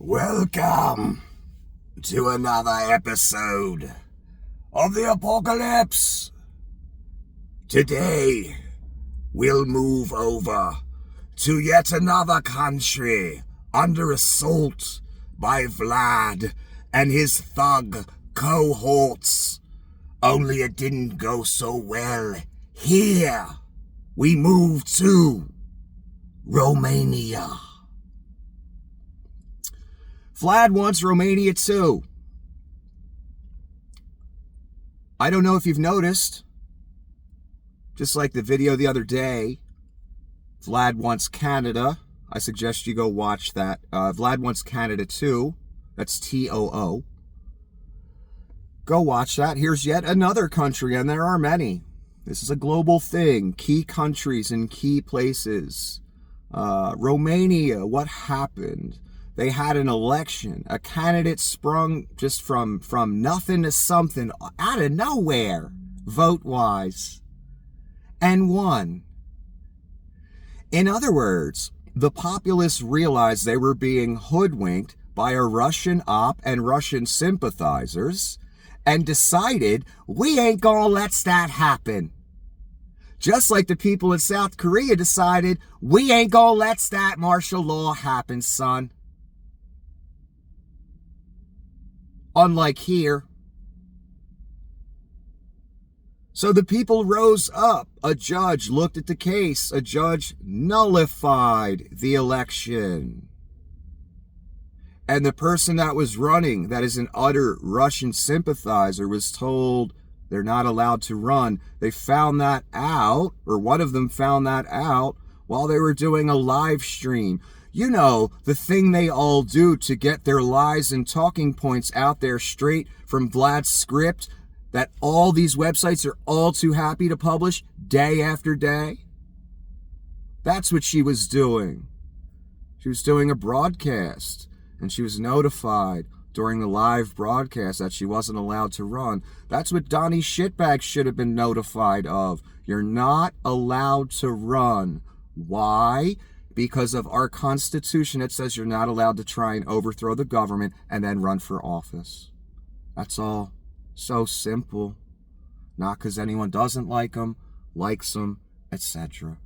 Welcome to another episode of the Apocalypse. Today, we'll move over to yet another country under assault by Vlad and his thug cohorts. Only it didn't go so well here. We moved to Romania. Vlad wants Romania too. I don't know if you've noticed, just like the video the other day, Vlad wants Canada. I suggest you go watch that. Vlad wants Canada too. That's TOO. Go watch that. Here's yet another country, and there are many. This is a global thing. Key countries in key places. Romania, what happened? They had an election. A candidate sprung just from nothing to something out of nowhere, vote-wise, and won. In other words, the populace realized they were being hoodwinked by a Russian op and Russian sympathizers and decided, we ain't gonna let that happen. Just like the people in South Korea decided, we ain't gonna let that martial law happen, son. Unlike here. So the people rose up. A judge looked at the case. A judge nullified the election. And the person that was running, that is an utter Russian sympathizer, was told they're not allowed to run. They found that out, or one of them found that out, while they were doing a live stream. You know, the thing they all do to get their lies and talking points out there straight from Vlad's script that all these websites are all too happy to publish day after day. That's what she was doing. She was doing a broadcast, and she was notified during the live broadcast that she wasn't allowed to run. That's what Donnie Shitbag should have been notified of. You're not allowed to run. Why? Because of our Constitution, it says you're not allowed to try and overthrow the government and then run for office. That's all. So simple. Not because anyone doesn't like them, likes them, etc.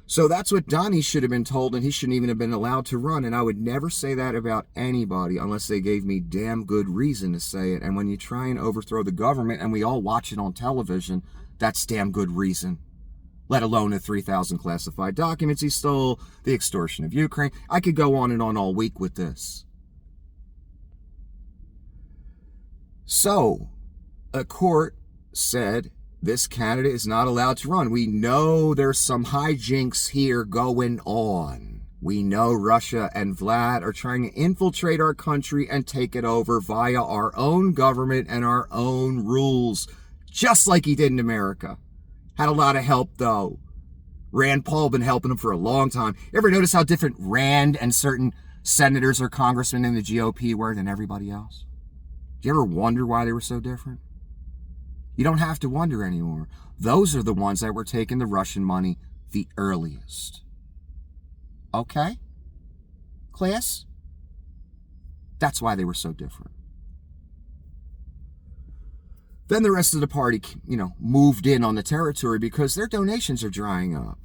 So that's what Donnie should have been told, and he shouldn't even have been allowed to run. And I would never say that about anybody unless they gave me damn good reason to say it. And when you try and overthrow the government, and we all watch it on television, that's damn good reason. Let alone the 3,000 classified documents he stole, the extortion of Ukraine. I could go on and on all week with this. So, a court said this candidate is not allowed to run. We know there's some hijinks here going on. We know Russia and Vlad are trying to infiltrate our country and take it over via our own government and our own rules, just like he did in America. Had a lot of help, though. Rand Paul been helping him for a long time. You ever notice how different Rand and certain senators or congressmen in the GOP were than everybody else? Do you ever wonder why they were so different? You don't have to wonder anymore. Those are the ones that were taking the Russian money the earliest. Okay? Class? That's why they were so different. Then the rest of the party, moved in on the territory because their donations are drying up.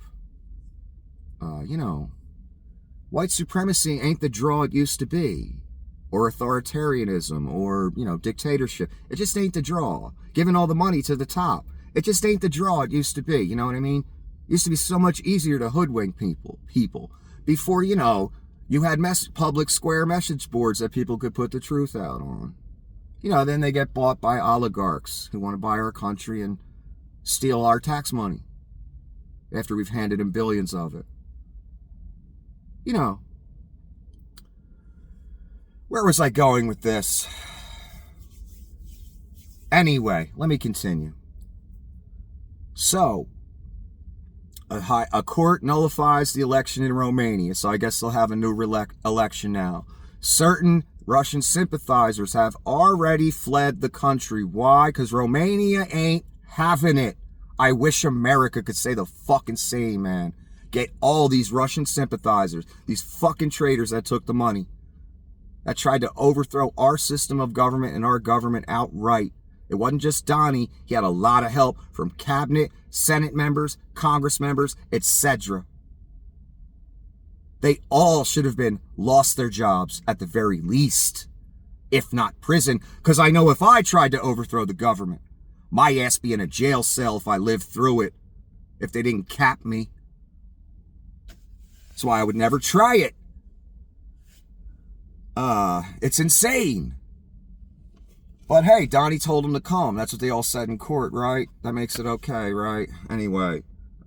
White supremacy ain't the draw it used to be. Or authoritarianism, or, dictatorship. It just ain't the draw. Giving all the money to the top. It just ain't the draw it used to be. You know what I mean? It used to be so much easier to hoodwink people. Before, you had public square message boards that people could put the truth out on. Then they get bought by oligarchs who want to buy our country and steal our tax money after we've handed them billions of it. Where was I going with this? Anyway, let me continue. So, a court nullifies the election in Romania, so I guess they'll have a new election now. Certain Russian sympathizers have already fled the country. Why? Because Romania ain't having it. I wish America could say the fucking same, man. get all these Russian sympathizers, these fucking traitors that took the money, that tried to overthrow our system of government and our government outright. It wasn't just Donnie. He had a lot of help from cabinet, Senate members, Congress members, etc. They all should have been lost their jobs at the very least, if not prison, because I know if I tried to overthrow the government, my ass be in a jail cell if I lived through it, if they didn't cap me. That's why I would never try it. It's insane. But hey, Donnie told him to come. That's what they all said in court, right? That makes it okay, right? Anyway,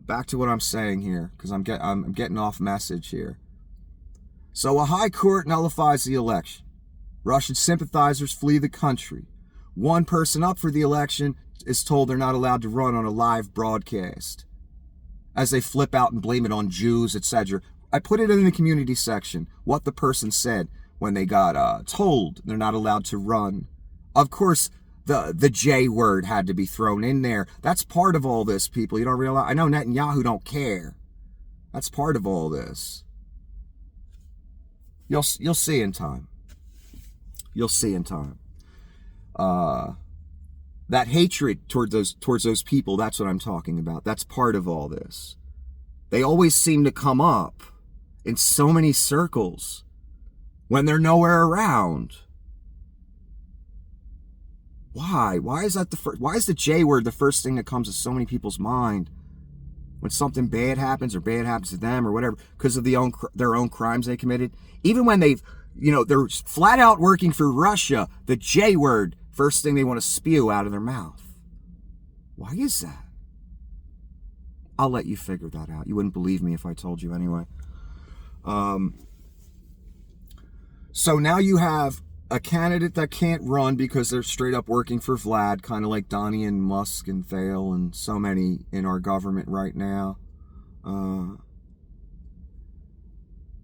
back to what I'm saying here, because I'm getting off message here. So a high court nullifies the election. Russian sympathizers flee the country. One person up for the election is told they're not allowed to run on a live broadcast, as they flip out and blame it on Jews, etc. I put it in the community section, what the person said when they got told they're not allowed to run. Of course, the J word had to be thrown in there. That's part of all this, people. You don't realize? I know Netanyahu don't care. That's part of all this. You'll see in time. You'll see in time. That hatred towards those people, that's what I'm talking about. That's part of all this. They always seem to come up in so many circles when they're nowhere around. Why? Why is that why is the J word the first thing that comes to so many people's mind when something bad happens or bad happens to them or whatever, because of their own crimes they committed? Even when they're flat out working for Russia, the J word, first thing they want to spew out of their mouth. Why is that? I'll let you figure that out. You wouldn't believe me if I told you anyway. So now you have a candidate that can't run because they're straight up working for Vlad, kind of like Donnie and Musk and Thale and so many in our government right now. And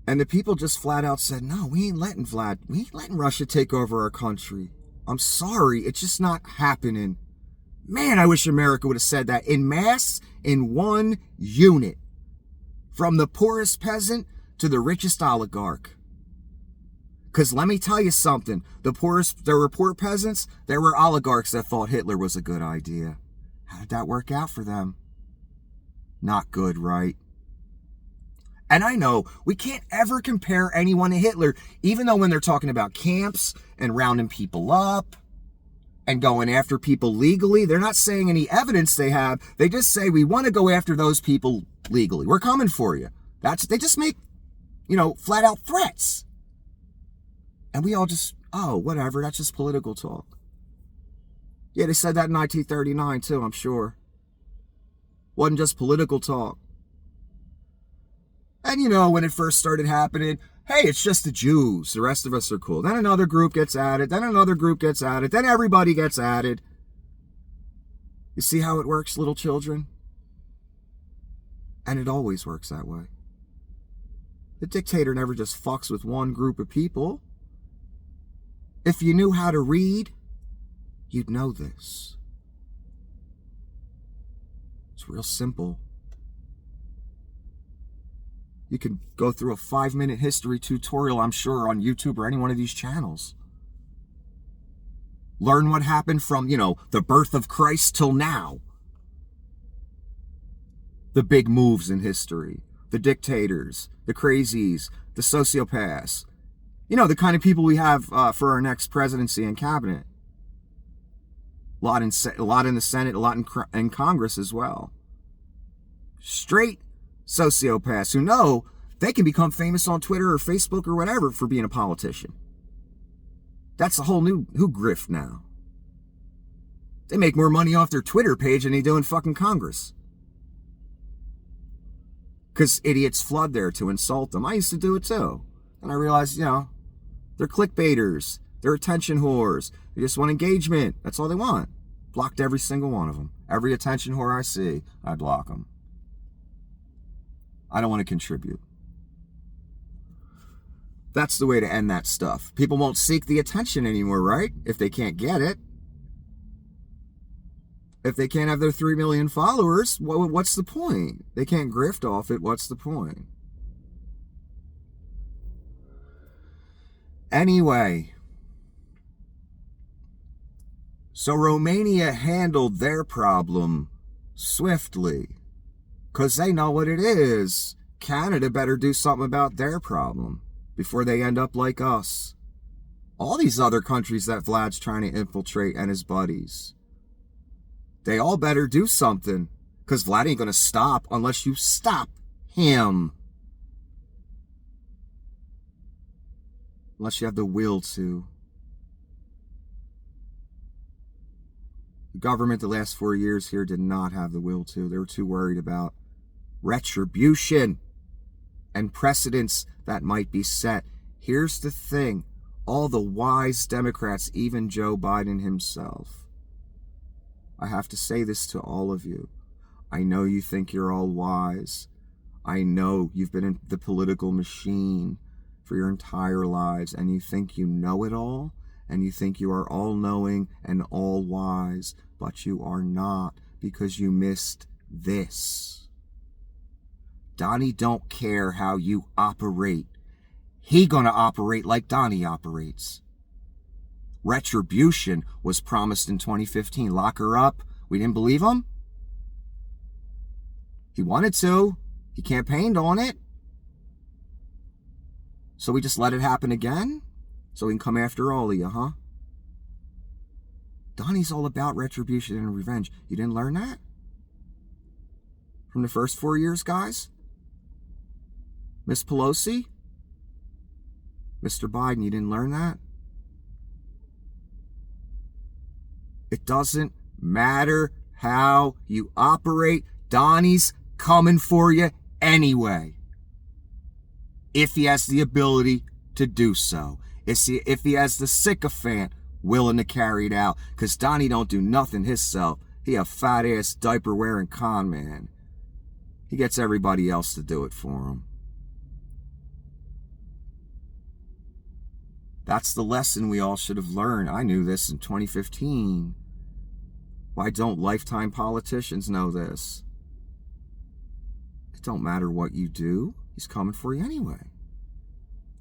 the people just flat out said, no, we ain't letting Russia take over our country. I'm sorry, it's just not happening. Man, I wish America would have said that in mass, in one unit. From the poorest peasant to the richest oligarch. Because let me tell you something, there were poor peasants, there were oligarchs that thought Hitler was a good idea. How did that work out for them? Not good, right? And I know we can't ever compare anyone to Hitler, even though when they're talking about camps and rounding people up and going after people legally, they're not saying any evidence they have. They just say, we want to go after those people legally. We're coming for you. They just make, flat out threats. And we all just, oh, whatever, that's just political talk. Yeah, they said that in 1939 too, I'm sure. Wasn't just political talk. And when it first started happening, hey, it's just the Jews. The rest of us are cool. Then another group gets added. Then another group gets added. Then everybody gets added. You see how it works, little children? And it always works that way. The dictator never just fucks with one group of people. If you knew how to read, you'd know this. It's real simple. You can go through a 5-minute history tutorial, I'm sure, on YouTube or any one of these channels. Learn what happened from, the birth of Christ till now. The big moves in history. The dictators, the crazies, the sociopaths. The kind of people we have for our next presidency and cabinet. A lot in the Senate, a lot in Congress as well. Straight sociopaths who know they can become famous on Twitter or Facebook or whatever for being a politician. That's a whole new grift now. They make more money off their Twitter page than they do in fucking Congress. Because idiots flood there to insult them. I used to do it too. And I realized, they're clickbaiters. They're attention whores. They just want engagement. That's all they want. Blocked every single one of them. Every attention whore I see, I block them. I don't want to contribute. That's the way to end that stuff. People won't seek the attention anymore, right? If they can't get it. If they can't have their 3 million followers, what's the point? They can't grift off it. What's the point? Anyway, so Romania handled their problem swiftly because they know what it is. Canada better do something about their problem before they end up like us. All these other countries that Vlad's trying to infiltrate and his buddies, they all better do something, because Vlad ain't going to stop unless you stop him. Unless you have the will to. The government the last 4 years here did not have the will to. They were too worried about retribution and precedents that might be set. Here's the thing. All the wise Democrats, even Joe Biden himself, I have to say this to all of you. I know you think you're all wise. I know you've been in the political machine for your entire lives, and you think you know it all, and you think you are all-knowing and all-wise, but you are not, because you missed this. Donnie don't care how you operate. He gonna operate like Donnie operates. Retribution was promised in 2015. Lock her up. We didn't believe him. He wanted to. He campaigned on it. So we just let it happen again? So we can come after all of you, huh? Donnie's all about retribution and revenge. You didn't learn that? From the first 4 years, guys? Miss Pelosi? Mr. Biden, you didn't learn that? It doesn't matter how you operate. Donnie's coming for you anyway. If he has the ability to do so. If he has the sycophant willing to carry it out. Because Donnie don't do nothing himself. He a fat-ass diaper-wearing con man. He gets everybody else to do it for him. That's the lesson we all should have learned. I knew this in 2015. Why don't lifetime politicians know this? It don't matter what you do. He's coming for you anyway.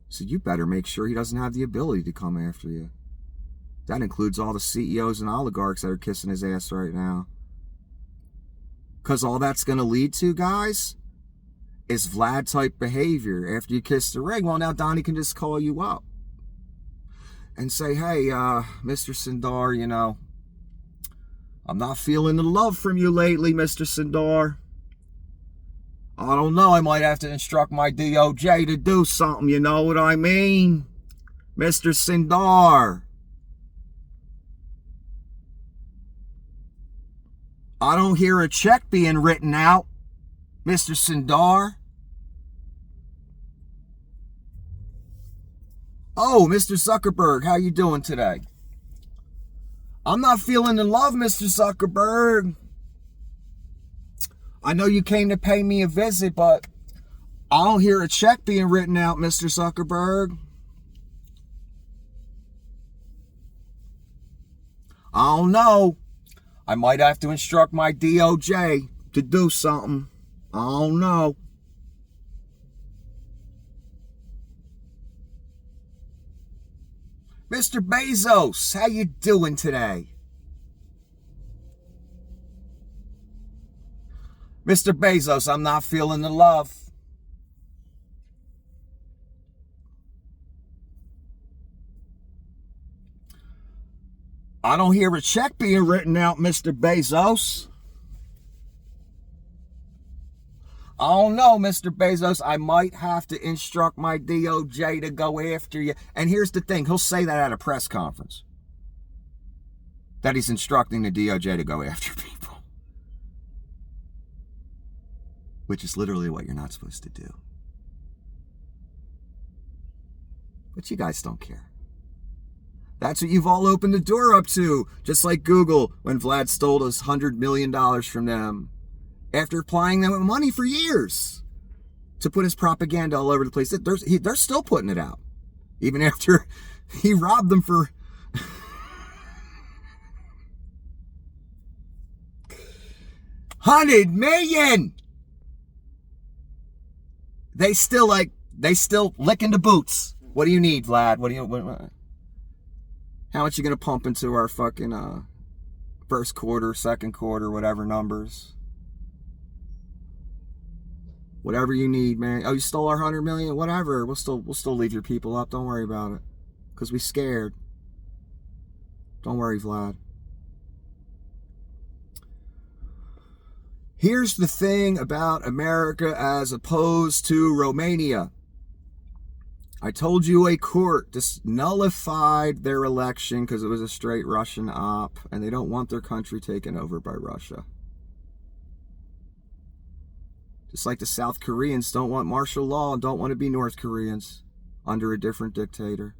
So you better make sure he doesn't have the ability to come after you. That includes all the CEOs and oligarchs that are kissing his ass right now. Because all that's going to lead to, guys, is Vlad-type behavior. After you kiss the ring, well, now Donnie can just call you up and say, hey, Mr. Sindar, you know, I'm not feeling the love from you lately, Mr. Sindar. I don't know, I might have to instruct my DOJ to do something, you know what I mean? Mr. Sindar. I don't hear a check being written out, Mr. Sindar. Oh, Mr. Zuckerberg, how you doing today? I'm not feeling the love, Mr. Zuckerberg. I know you came to pay me a visit, but I don't hear a check being written out, Mr. Zuckerberg. I don't know. I might have to instruct my DOJ to do something. I don't know. Mr. Bezos, how you doing today? Mr. Bezos, I'm not feeling the love. I don't hear a check being written out, Mr. Bezos. I don't know, Mr. Bezos. I might have to instruct my DOJ to go after you. And here's the thing. He'll say that at a press conference. That he's instructing the DOJ to go after people. Which is literally what you're not supposed to do. But you guys don't care. That's what you've all opened the door up to. Just like Google when Vlad stole us $100 million from them. After applying them with money for years to put his propaganda all over the place. They're still putting it out. Even after he robbed them for... 100 million. They still licking the boots. What do you need, Vlad? How much you gonna pump into our fucking first quarter, second quarter, whatever numbers? Whatever you need, man. Oh, you stole our 100 million? Whatever. We'll still leave your people up. Don't worry about it. Because we scared. Don't worry, Vlad. Here's the thing about America as opposed to Romania. I told you a court just nullified their election because it was a straight Russian op, and they don't want their country taken over by Russia. Just like the South Koreans don't want martial law and don't want to be North Koreans under a different dictator.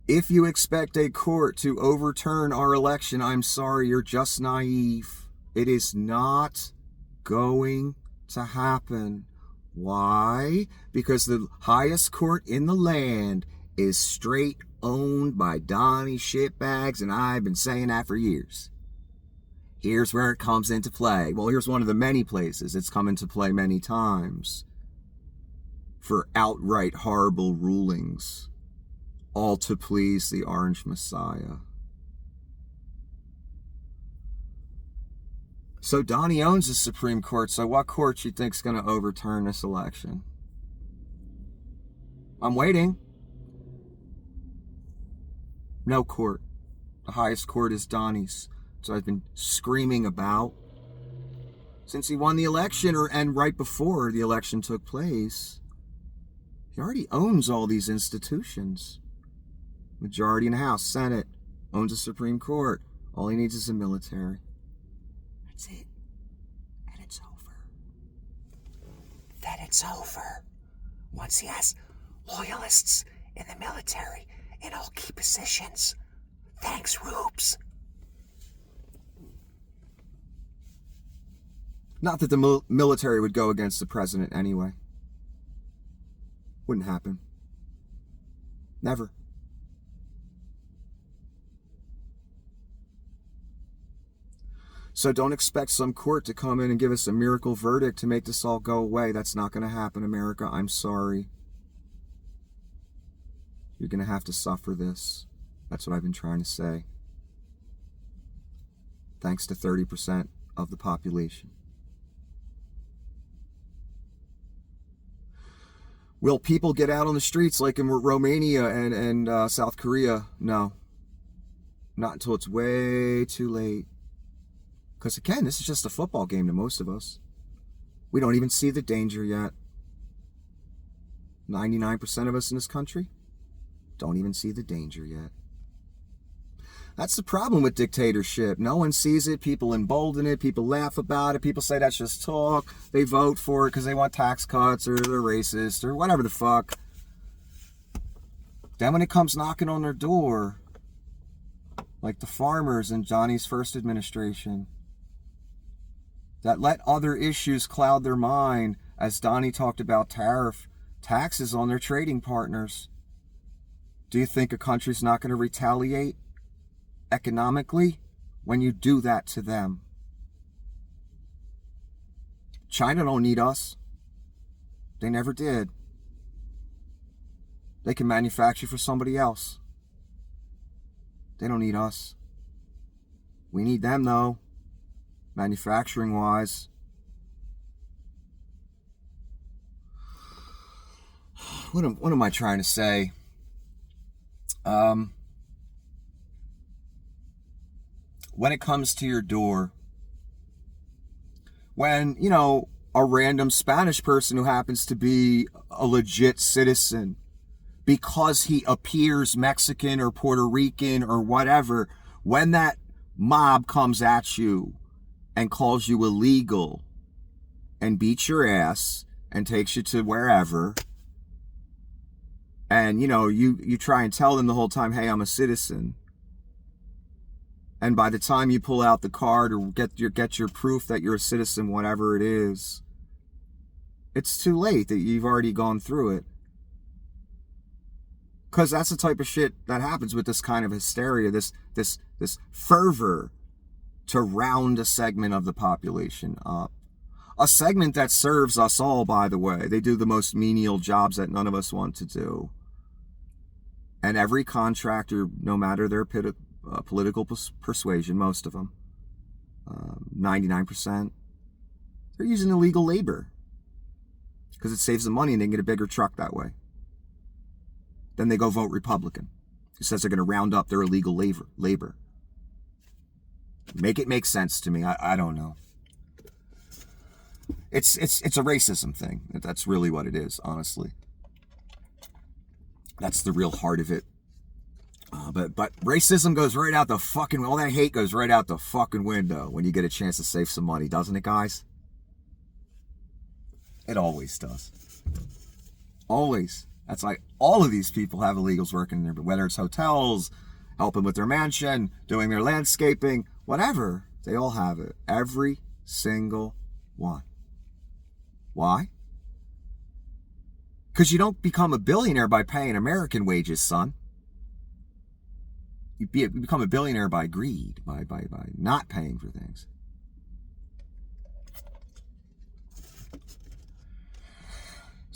If you expect a court to overturn our election, I'm sorry, you're just naive. It is not going to happen. Why? Because the highest court in the land is straight owned by Donnie shitbags, and I've been saying that for years. Here's where it comes into play. Well, here's one of the many places it's come into play many times for outright horrible rulings, all to please the Orange Messiah. So Donnie owns the Supreme Court, so what court you think's going to overturn this election? I'm waiting. No court. The highest court is Donnie's. So I've been screaming about since he won the election, and right before the election took place. He already owns all these institutions. Majority in the House, Senate, owns the Supreme Court. All he needs is the military. That's it. And it's over. Then it's over. Once he has loyalists in the military in all key positions. Thanks, Rubes. Not that the military would go against the president anyway. Wouldn't happen. Never. So don't expect some court to come in and give us a miracle verdict to make this all go away. That's not going to happen, America. I'm sorry. You're going to have to suffer this. That's what I've been trying to say. Thanks to 30% of the population. Will people get out on the streets like in Romania and South Korea? No. Not until it's way too late. Because again, this is just a football game to most of us. We don't even see the danger yet. 99% of us in this country don't even see the danger yet. That's the problem with dictatorship. No one sees it. People embolden it. People laugh about it. People say that's just talk. They vote for it because they want tax cuts or they're racist or whatever the fuck. Then when it comes knocking on their door, like the farmers in Johnny's first administration, that let other issues cloud their mind, as Donnie talked about taxes on their trading partners. Do you think a country's not going to retaliate economically when you do that to them? China don't need us. They never did. They can manufacture for somebody else. They don't need us. We need them though, manufacturing wise. What am I trying to say? When it comes to your door, when, a random Spanish person who happens to be a legit citizen, because he appears Mexican or Puerto Rican or whatever, when that mob comes at you and calls you illegal and beats your ass and takes you to wherever, and, you try and tell them the whole time, hey, I'm a citizen. And by the time you pull out the card or get your proof that you're a citizen, whatever it is, it's too late that you've already gone through it. Because that's the type of shit that happens with this kind of hysteria, this fervor to round a segment of the population up. A segment that serves us all, by the way. They do the most menial jobs that none of us want to do. And every contractor, no matter their political persuasion, most of them, 99%, they're using illegal labor. Because it saves them money and they can get a bigger truck that way. Then they go vote Republican, who says they're going to round up their illegal labor. Make it make sense to me. I don't know. It's a racism thing. That's really what it is, honestly. That's the real heart of it. But racism goes right out the fucking... All that hate goes right out the fucking window when you get a chance to save some money, doesn't it, guys? It always does. Always. That's like all of these people have illegals working there, but whether it's hotels, helping with their mansion, doing their landscaping, whatever, they all have it. Every single one. Why? Because you don't become a billionaire by paying American wages, son. You become a billionaire by greed, by not paying for things.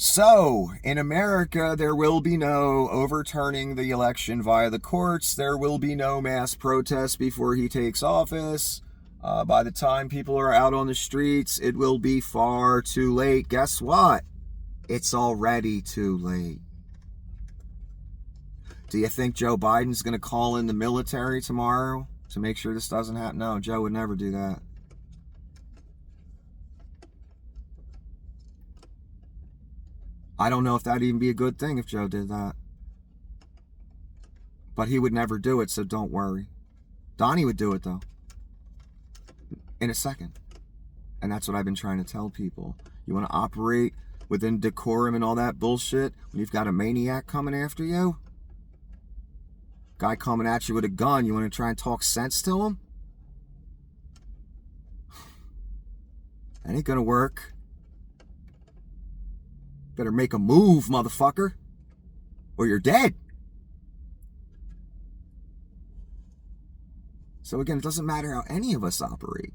So, in America, there will be no overturning the election via the courts. There will be no mass protests before he takes office. By the time people are out on the streets, it will be far too late. Guess what? It's already too late. Do you think Joe Biden's going to call in the military tomorrow to make sure this doesn't happen? No, Joe would never do that. I don't know if that'd even be a good thing if Joe did that. But he would never do it, so don't worry. Donnie would do it, though. In a second. And that's what I've been trying to tell people. You want to operate within decorum and all that bullshit when you've got a maniac coming after you? Guy coming at you with a gun, you want to try and talk sense to him? That ain't gonna work. Better make a move, motherfucker, or you're dead. So again, it doesn't matter how any of us operate.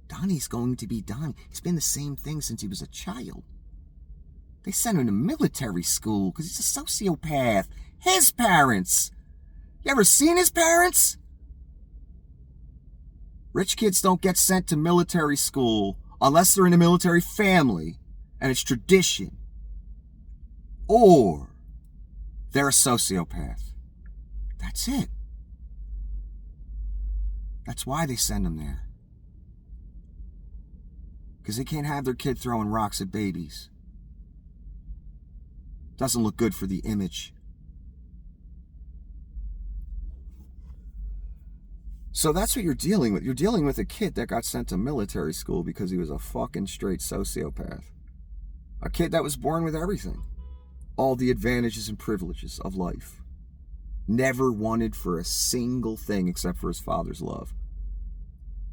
Donnie's going to be Donnie. He's been the same thing since he was a child. They sent him to military school because he's a sociopath. His parents. You ever seen his parents? Rich kids don't get sent to military school unless they're in a military family and it's tradition. Or they're a sociopath. That's it. That's why they send them there. Because they can't have their kid throwing rocks at babies. Doesn't look good for the image. So that's what you're dealing with. You're dealing with a kid that got sent to military school because he was a fucking straight sociopath. A kid that was born with everything. All the advantages and privileges of life. Never wanted for a single thing except for his father's love.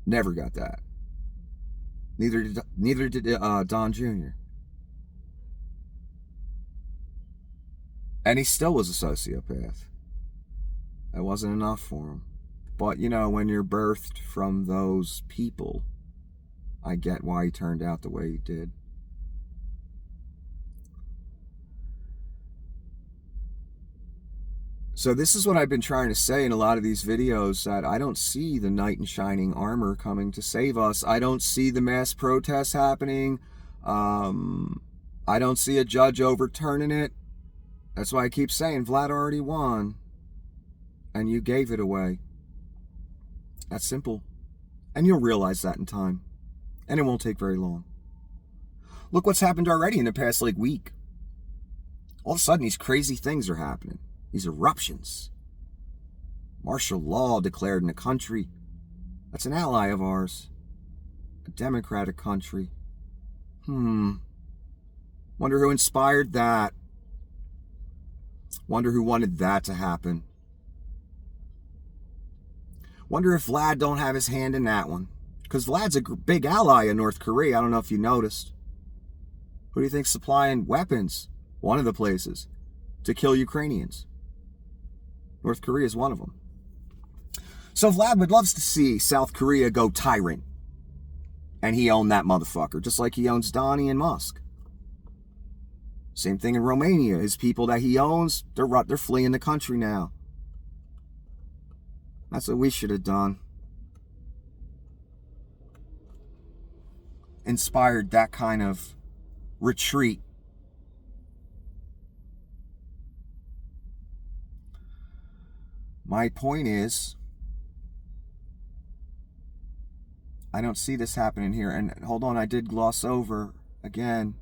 Never got that. Neither did Don Jr. And he still was a sociopath. That wasn't enough for him. But, you know, when you're birthed from those people, I get why he turned out the way he did. So this is what I've been trying to say in a lot of these videos, that I don't see the knight in shining armor coming to save us. I don't see the mass protests happening. I don't see a judge overturning it. That's why I keep saying Vlad already won. And you gave it away. That's simple. And you'll realize that in time. And it won't take very long. Look what's happened already in the past, week. All of a sudden, these crazy things are happening. These eruptions. Martial law declared in a country that's an ally of ours. A democratic country. Wonder who inspired that. Wonder who wanted that to happen. Wonder if Vlad don't have his hand in that one. Because Vlad's a big ally of North Korea. I don't know if you noticed. Who do you think's supplying weapons? One of the places. To kill Ukrainians. North Korea is one of them. So Vlad would love to see South Korea go tyrant. And he owned that motherfucker, just like he owns Donnie and Musk. Same thing in Romania. His people that he owns, they're fleeing the country now. That's what we should have done. Inspired that kind of retreat. My point is, I don't see this happening here. And hold on, I did gloss over again.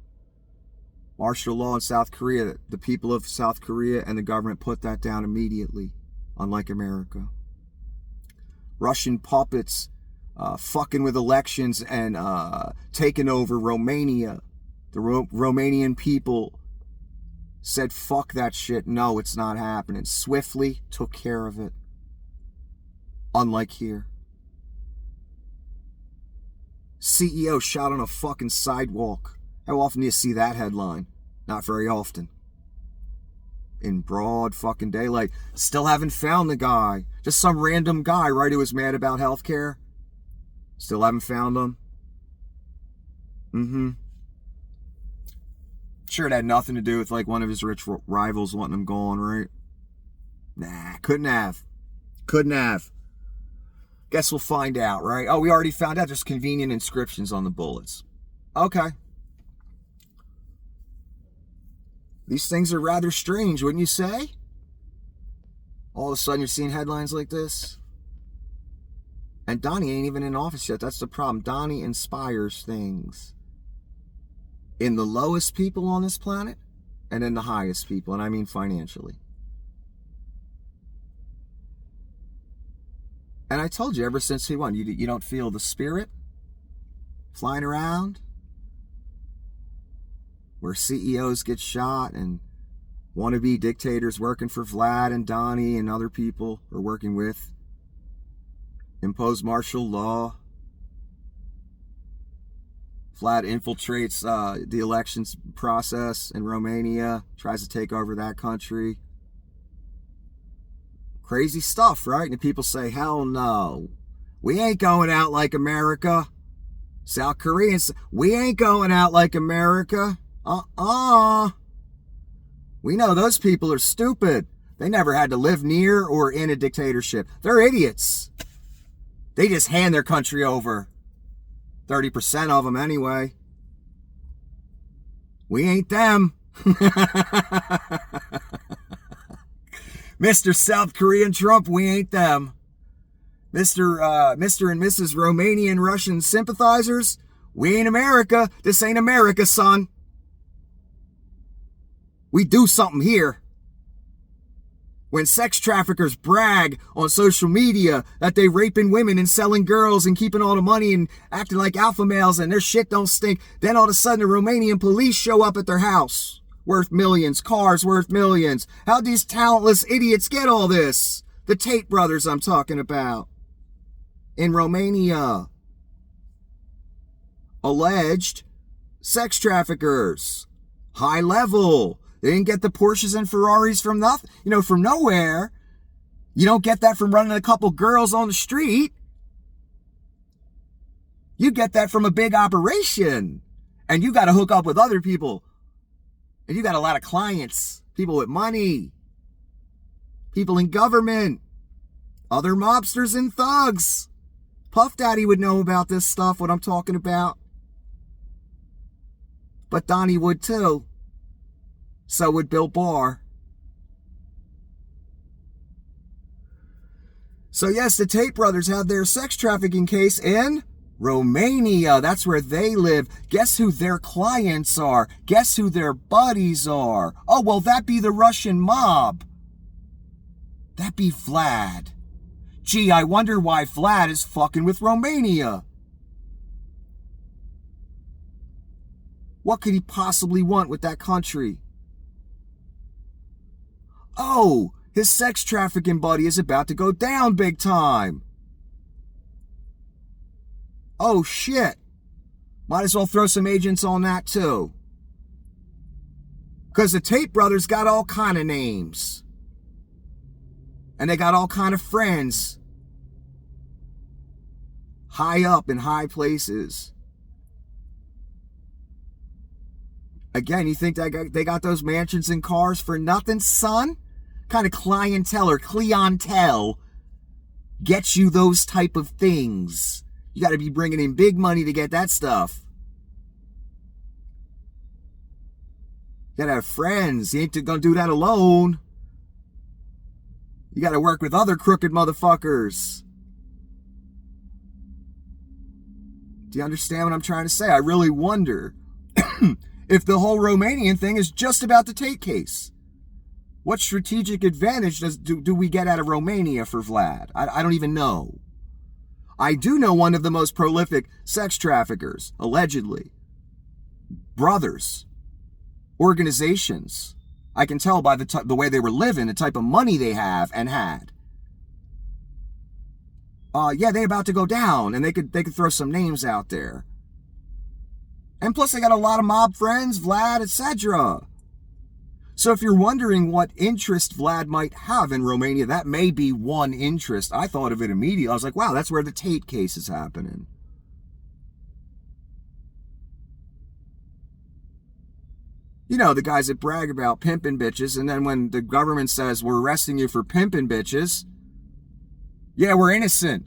Martial law in South Korea. The people of South Korea and the government put that down immediately, unlike America. Russian puppets fucking with elections and taking over Romania. The Romanian people said, fuck that shit. No, it's not happening. Swiftly took care of it. Unlike here. CEO shot on a fucking sidewalk. How often do you see that headline? Not very often. In broad fucking daylight. Still haven't found the guy. Just some random guy, right, who was mad about healthcare. Still haven't found him. Sure, it had nothing to do with like one of his rich rivals wanting him gone, right? Nah, couldn't have. Guess we'll find out, right? Oh, we already found out there's convenient inscriptions on the bullets. Okay. These things are rather strange, wouldn't you say? All of a sudden you're seeing headlines like this. And Donnie ain't even in office yet. That's the problem. Donnie inspires things in the lowest people on this planet and in the highest people, and I mean financially. And I told you ever since he won, you don't feel the spirit flying around where CEOs get shot and wannabe dictators working for Vlad and Donnie and other people are working with impose martial law. Vlad infiltrates the elections process in Romania, tries to take over that country. Crazy stuff, right? And people say, hell no. We ain't going out like America. South Koreans, we ain't going out like America. We know those people are stupid. They never had to live near or in a dictatorship. They're idiots. They just hand their country over. 30% of them anyway. We ain't them. Mr. South Korean Trump, we ain't them. Mr. and Mrs. Romanian Russian sympathizers, we ain't America. This ain't America, son. We do something here. When sex traffickers brag on social media that they raping women and selling girls and keeping all the money and acting like alpha males and their shit don't stink, then all of a sudden the Romanian police show up at their house. Worth millions, cars worth millions. How'd these talentless idiots get all this? The Tate brothers I'm talking about. In Romania. Alleged sex traffickers. High level. They didn't get the Porsches and Ferraris from nothing, from nowhere. You don't get that from running a couple girls on the street. You get that from a big operation. And you got to hook up with other people. And you got a lot of clients, people with money, people in government, other mobsters and thugs. Puff Daddy would know about this stuff, what I'm talking about. But Donnie would too. So would Bill Barr. So yes, the Tate brothers have their sex trafficking case in Romania. That's where they live. Guess who their clients are? Guess who their buddies are? Oh, well, that be the Russian mob. That be Vlad. Gee, I wonder why Vlad is fucking with Romania. What could he possibly want with that country? Oh, his sex trafficking buddy is about to go down big time. Oh, shit. Might as well throw some agents on that, too. Because the Tate brothers got all kind of names. And they got all kind of friends high up in high places. Again, you think they got those mansions and cars for nothing, son? Kind of clientele gets you those type of things. You got to be bringing in big money to get that stuff. You got to have friends. You ain't going to do that alone. You got to work with other crooked motherfuckers. Do you understand what I'm trying to say? I really wonder if the whole Romanian thing is just about the Tate case. What strategic advantage do we get out of Romania for Vlad? I don't even know. I do know one of the most prolific sex traffickers, allegedly. Brothers. Organizations. I can tell by the way they were living, the type of money they have and had. Yeah, they about to go down, and they could throw some names out there. And plus, they got a lot of mob friends, Vlad, etc. So if you're wondering what interest Vlad might have in Romania, that may be one interest. I thought of it immediately. I was like, wow, that's where the Tate case is happening. You know, the guys that brag about pimping bitches, and then when the government says, we're arresting you for pimping bitches, yeah, we're innocent.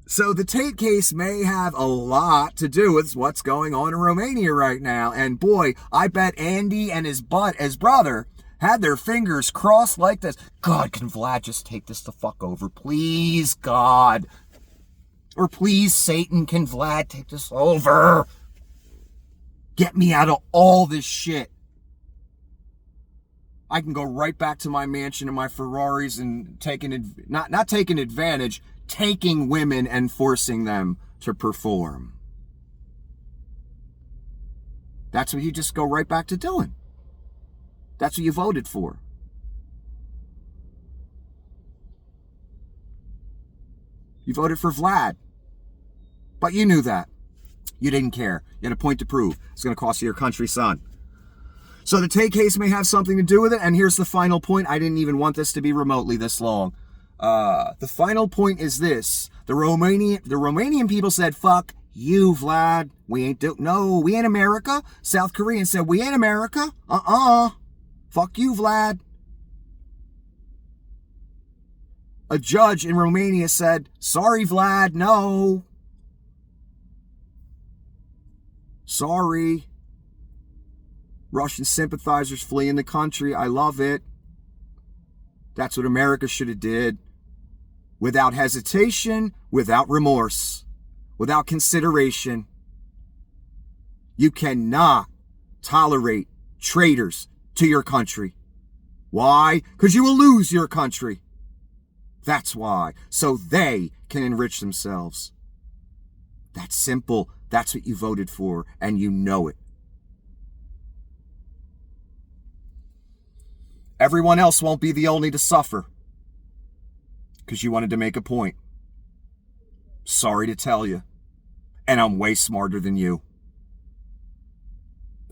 So the Tate case may have a lot to do with what's going on in Romania right now. And boy, I bet Andy and his brother had their fingers crossed like this. God, can Vlad just take this the fuck over? Please, God. Or please, Satan, can Vlad take this over? Get me out of all this shit. I can go right back to my mansion and my Ferraris and not taking advantage, taking women and forcing them to perform. That's what you just go right back to doing. That's what you voted for. You voted for Vlad. But you knew that. You didn't care. You had a point to prove. It's going to cost you your country, son. So the Tate case may have something to do with it. And here's the final point. I didn't even want this to be remotely this long. The final point is this. The Romanian people said, fuck you, Vlad. We ain't America. South Koreans said, we ain't America. Fuck you, Vlad. A judge in Romania said, sorry, Vlad, no. Sorry. Russian sympathizers fleeing the country. I love it. That's what America should have did. Without hesitation, without remorse, without consideration. You cannot tolerate traitors to your country. Why? Because you will lose your country. That's why. So they can enrich themselves. That's simple. That's what you voted for, and you know it. Everyone else won't be the only to suffer. Because you wanted to make a point. Sorry to tell you. And I'm way smarter than you.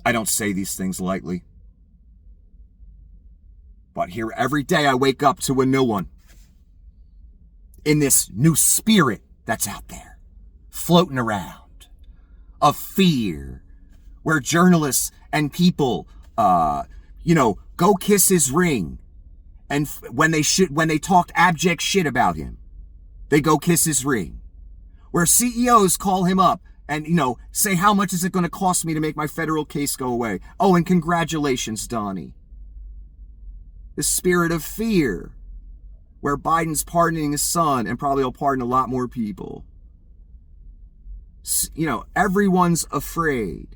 I don't say these things lightly. But here every day I wake up to a new one. In this new spirit that's out there. Floating around. Of fear. Where journalists and people, go kiss his ring. And when they talked abject shit about him, they go kiss his ring. Where CEOs call him up and, say, how much is it going to cost me to make my federal case go away? Oh, and congratulations, Donnie. The spirit of fear, where Biden's pardoning his son and probably will pardon a lot more people. Everyone's afraid.